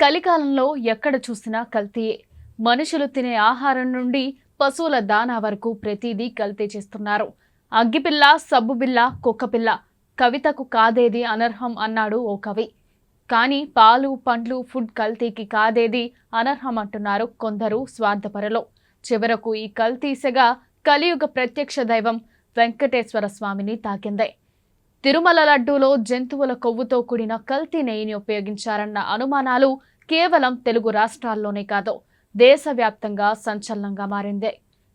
కలికాలంలో ఎక్కడ చూసినా కల్తీయే. మనుషులు తినే ఆహారం నుండి పశువుల దానా వరకు ప్రతిదీ కల్తీ చేస్తున్నారు. అగ్గిపిల్ల, సబ్బుబిల్ల, కుక్కపిల్ల, కవితకు కాదేది అనర్హం అన్నాడు ఓ కవి. కానీ పాలు, పండ్లు, ఫుడ్ కల్తీకి కాదేది అనర్హం అంటున్నారు కొందరు స్వార్థపరులు. చివరకు ఈ కల్తీసెగా కలియుగ ప్రత్యక్ష దైవం వెంకటేశ్వర స్వామిని తాకిందే. తిరుమల లడ్డూలో జంతువుల కొవ్వుతో కూడిన కల్తీ నెయ్యిని ఉపయోగించారన్న అనుమానాలు కేవలం తెలుగు రాష్ట్రాల్లోనే కాదు, దేశవ్యాప్తంగా సంచలనంగా మారిందే.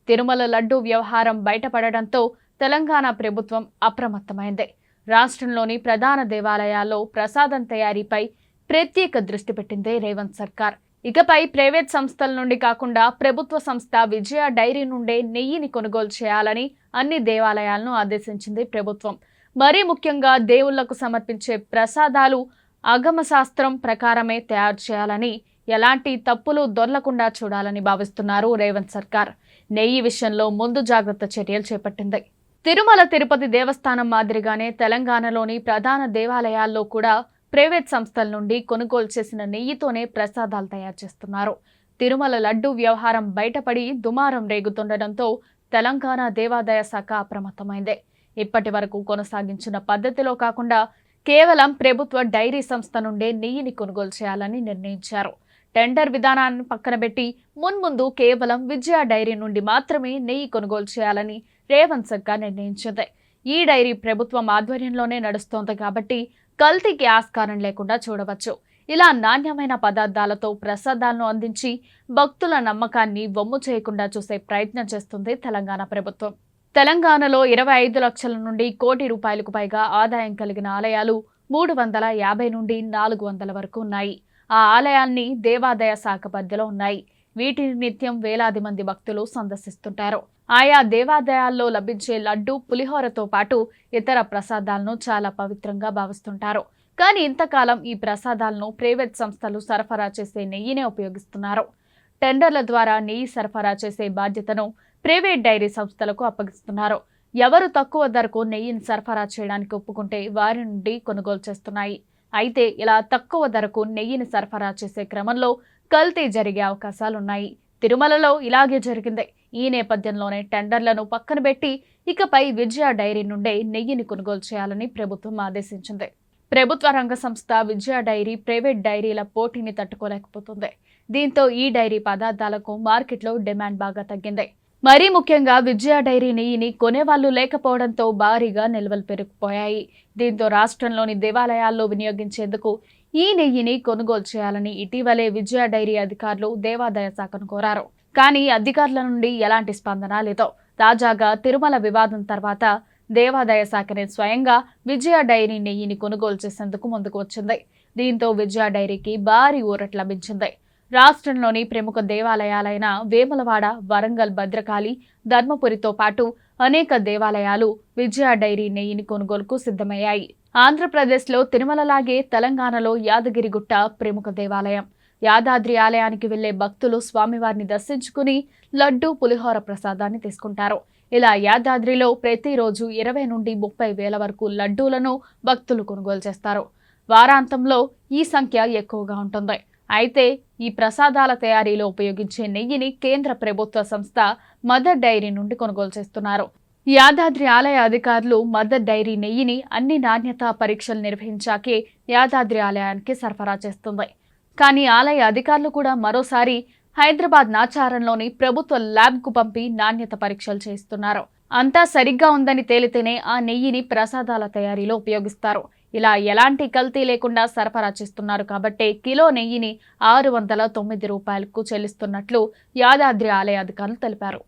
తిరుమల లడ్డూ వ్యవహారం బయటపడడంతో తెలంగాణ ప్రభుత్వం అప్రమత్తమైంది. రాష్ట్రంలోని ప్రధాన దేవాలయాల్లో ప్రసాదం తయారీపై ప్రత్యేక దృష్టి పెట్టిందే రేవంత్ సర్కార్. ఇకపై ప్రైవేట్ సంస్థల నుండి కాకుండా ప్రభుత్వ సంస్థ విజయ డైరీ నుండే నెయ్యిని కొనుగోలు చేయాలని అన్ని దేవాలయాలను ఆదేశించింది ప్రభుత్వం. మరీ ముఖ్యంగా దేవుళ్లకు సమర్పించే ప్రసాదాలు ఆగమ శాస్త్రం ప్రకారమే తయారు చేయాలని, ఎలాంటి తప్పులు దొర్లకుండా చూడాలని భావిస్తున్నారు రేవంత్ సర్కార్. నెయ్యి విషయంలో ముందు జాగ్రత్త చర్యలు చేపట్టింది. తిరుమల తిరుపతి దేవస్థానం మాదిరిగానే తెలంగాణలోని ప్రధాన దేవాలయాల్లో కూడా ప్రైవేట్ సంస్థల నుండి కొనుగోలు చేసిన నెయ్యితోనే ప్రసాదాలు తయారు చేస్తున్నారు. తిరుమల లడ్డూ వ్యవహారం బయటపడి దుమారం రేగుతుండటంతో తెలంగాణ దేవాదాయ శాఖ అప్రమత్తమైంది. ఇప్పటి వరకు కొనసాగించిన పద్ధతిలో కాకుండా కేవలం ప్రభుత్వ డైరీ సంస్థ నుండే నెయ్యిని కొనుగోలు చేయాలని నిర్ణయించారు. టెండర్ విధానాన్ని పక్కన పెట్టి మున్ముందు కేవలం విజయ డైరీ నుండి మాత్రమే నెయ్యి కొనుగోలు చేయాలని రేవంత్ సర్కార్ నిర్ణయించింది. ఈ డైరీ ప్రభుత్వం ఆధ్వర్యంలోనే నడుస్తోంది కాబట్టి కల్తీకి ఆస్కారం లేకుండా చూడవచ్చు. ఇలా నాణ్యమైన పదార్థాలతో ప్రసాదాలను అందించి భక్తుల నమ్మకాన్ని వమ్ము చేయకుండా చూసే ప్రయత్నం చేస్తుంది తెలంగాణ ప్రభుత్వం. తెలంగాణలో 25 లక్షల నుండి కోటి రూపాయలకు పైగా ఆదాయం కలిగిన ఆలయాలు 350 నుండి 400 వరకు ఉన్నాయి. ఆ ఆలయాల్ని దేవాదాయ శాఖ పరిధిలో ఉన్నాయి. వీటిని నిత్యం వేలాది మంది భక్తులు సందర్శిస్తుంటారు. ఆయా దేవాదాయాల్లో లభించే లడ్డు, పులిహోరతో పాటు ఇతర ప్రసాదాలను చాలా పవిత్రంగా భావిస్తుంటారు. కానీ ఇంతకాలం ఈ ప్రసాదాలను ప్రైవేట్ సంస్థలు సరఫరా చేసే నెయ్యినే ఉపయోగిస్తున్నారు. టెండర్ల ద్వారా నెయ్యి సరఫరా చేసే బాధ్యతను ప్రైవేట్ డైరీ సంస్థలకు అప్పగిస్తున్నారు. ఎవరు తక్కువ ధరకు నెయ్యిని సరఫరా చేయడానికి ఒప్పుకుంటే వారి నుండి కొనుగోలు చేస్తున్నాయి. అయితే ఇలా తక్కువ ధరకు నెయ్యిని సరఫరా చేసే క్రమంలో కల్తీ జరిగే అవకాశాలున్నాయి. తిరుమలలో ఇలాగే జరిగింది. ఈ నేపథ్యంలోనే టెండర్లను పక్కన పెట్టి ఇకపై విజయ డైరీ నుండే నెయ్యిని కొనుగోలు చేయాలని ప్రభుత్వం ఆదేశించింది. ప్రభుత్వ రంగ సంస్థ విజయ డైరీ ప్రైవేట్ డైరీల పోటీని తట్టుకోలేకపోతుంది. దీంతో ఈ డైరీ పదార్థాలకు మార్కెట్లో డిమాండ్ బాగా తగ్గింది. మరీ ముఖ్యంగా విజయ డైరీ నెయ్యిని కొనేవాళ్లు లేకపోవడంతో భారీగా నిల్వలు పెరిగిపోయాయి. దీంతో రాష్ట్రంలోని దేవాలయాల్లో వినియోగించేందుకు ఈ నెయ్యిని కొనుగోలు చేయాలని ఇటీవలే విజయ డైరీ అధికారులు దేవాదాయ శాఖను కోరారు. కానీ అధికారుల నుండి ఎలాంటి స్పందన లేదు. తాజాగా తిరుమల వివాదం తర్వాత దేవాదాయ శాఖనే స్వయంగా విజయ డైరీ నెయ్యిని కొనుగోలు చేసేందుకు ముందుకు వచ్చింది. దీంతో విజయ డైరీకి భారీ ఊరట లభించింది. రాష్ట్రంలోని ప్రముఖ దేవాలయాలైన వేములవాడ, వరంగల్, భద్రకాళి, ధర్మపురితో పాటు అనేక దేవాలయాలు విజయ డైరీ నెయ్యిని కొనుగోలుకు సిద్ధమయ్యాయి. ఆంధ్రప్రదేశ్లో తిరుమలలాగే తెలంగాణలో యాదగిరిగుట్ట ప్రముఖ దేవాలయం. యాదాద్రి ఆలయానికి వెళ్లే భక్తులు స్వామివారిని దర్శించుకుని లడ్డు, పులిహోర ప్రసాదాన్ని తీసుకుంటారు. ఇలా యాదాద్రిలో ప్రతిరోజు 20 నుండి 30 వేల వరకు లడ్డూలను భక్తులు కొనుగోలు చేస్తారు. వారాంతంలో ఈ సంఖ్య ఎక్కువగా ఉంటుంది. అయితే ఈ ప్రసాదాల తయారీలో ఉపయోగించే నెయ్యిని కేంద్ర ప్రభుత్వ సంస్థ మదర్ డైరీ నుండి కొనుగోలు చేస్తున్నారు. యాదాద్రి ఆలయ అధికారులు మదర్ డైరీ నెయ్యిని అన్ని నాణ్యతా పరీక్షలు నిర్వహించాకే యాదాద్రి ఆలయానికి సరఫరా చేస్తుంది. కానీ ఆలయ అధికారులు కూడా మరోసారి హైదరాబాద్ నాచారంలోని ప్రభుత్వ ల్యాబ్కు పంపి నాణ్యత పరీక్షలు చేస్తున్నారు. అంతా సరిగ్గా ఉందని తేలితేనే ఆ నెయ్యిని ప్రసాదాల తయారీలో ఉపయోగిస్తారు. ఇలా ఎలాంటి కల్తీ లేకుండా సరఫరా చేస్తున్నారు కాబట్టే కిలో నెయ్యిని 609 రూపాయలకు చెల్లిస్తున్నట్లు యాదాద్రి ఆలయ అధికారులు తెలిపారు.